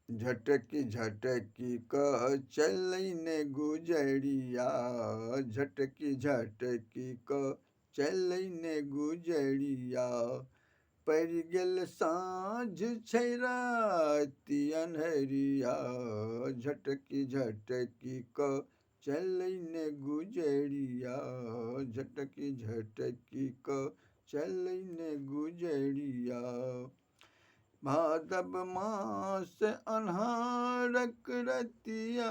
झटकी झटकी क चलई ने गुजरिया, झटकी झटकी क चलई ने गुजरिया। पड़ गेल साँझ छै राति अन्हरिया, झटकी झटकी क चलई ने गुजरिया, झटकी झटकी क चलई ने गुजरिया। भादव मास अन्हारक रतिया,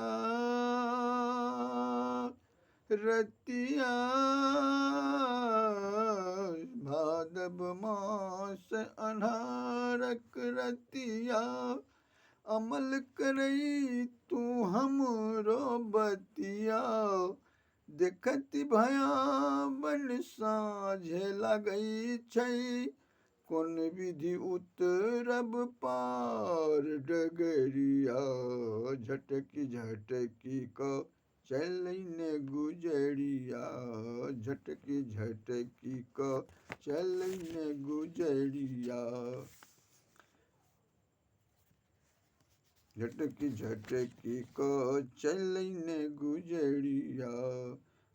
रतिया भादव मास अन्हारक रतिया। अमल करई तू हमरो बतिया, देखती भयावन साँझे लगई छै। कोन विधि उतरब पार डगरिया, झटकी झटकी क चलई ने गुजरिया, झटकी झटकी क चलई ने गुजरिया। झटकी झटकी क चलई ने गुजरिया।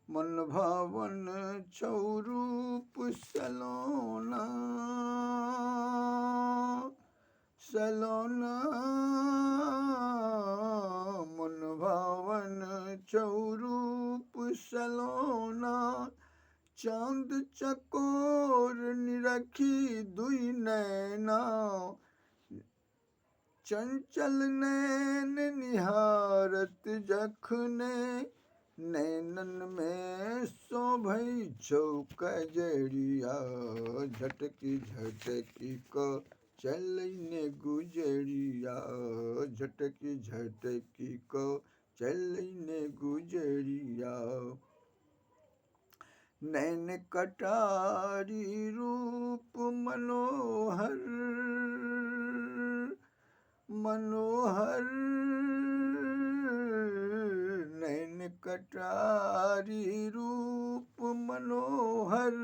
मन भावन छौ रूप सलोना, सलोना मन भावन छौ रूप सलोना। चाँद चकोर निरखी दुई नैना, चंचल नैन निहारत जखने। नैनन में शोभै छौ कजरिया, झटकी झटकी क चलई ने गुजरिया, झटकी झटकी क चलई ने गुजरिया। नैन कटारी रूप मनोहर, मनोहर नैन कटारी रूप मनोहर।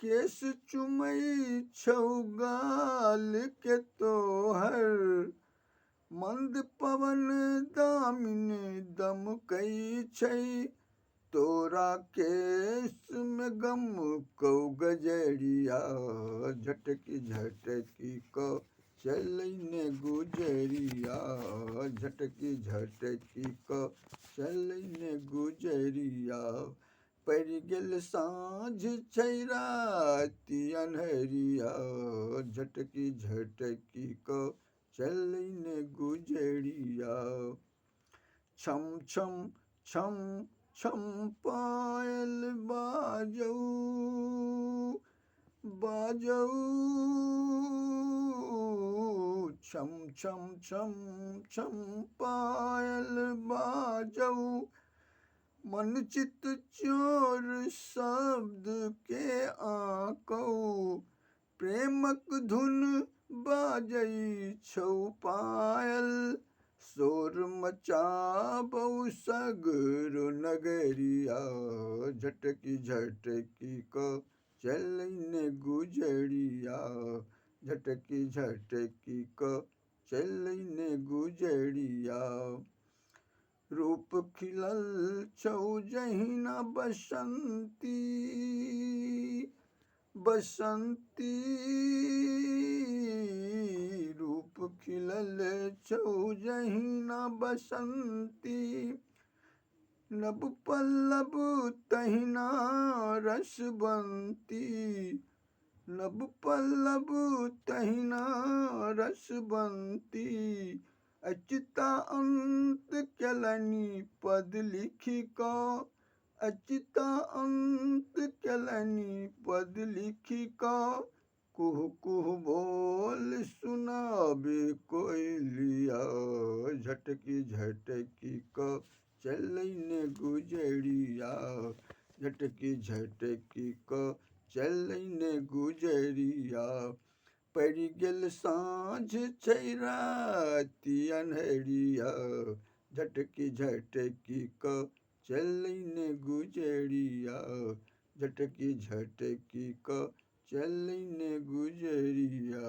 केस चुमई छौ गाल के तोहर, मंद पवन दामिन दमकई छै। तोरा केस में गम कौ गजरिया, झटकी झटकी क चलई ने गुजरिया, झटकी झटकी क चलई ने गुजरिया। पड़ गेल साँझ छै राति अन्हरिया, झटकी झटकी क चलई ने गुजरिया। छम छम छम छम पायल बाजौ, बाजौ छम छम छम छम पायल बाजौ। मन चित चोर शब्द के आकौ, प्रेमक धुन बाजई छौ पायल। शोर मचाबौ सगरो नगरिया, झटकी झटकी क चलई ने गुजरिया, झटकी झटकी क चलई ने गुजरिया। रूप खिलल छौ जहिना बसंती, बसंती रूप खिलल छौ जहिना बसंती। नभ पल्लव तहिना रसवंती, नभ पल्लव तहिना रसवंती। अच्युता अंत केलनि पद लिखि क, अच्युता अंत केलनि पद लिखि क। कुहु कुहु बोल सुनाबे कोयलिया, झटकी झटकी क चलई ने गुजरिया, झटकी झटकी क चलई ने गुजरिया। पड़ गेल साँझ छै राति अन्हरिया, झटकी झटकी क चलई ने गुजरिया, झटकी झटकी क चलई ने गुजरिया।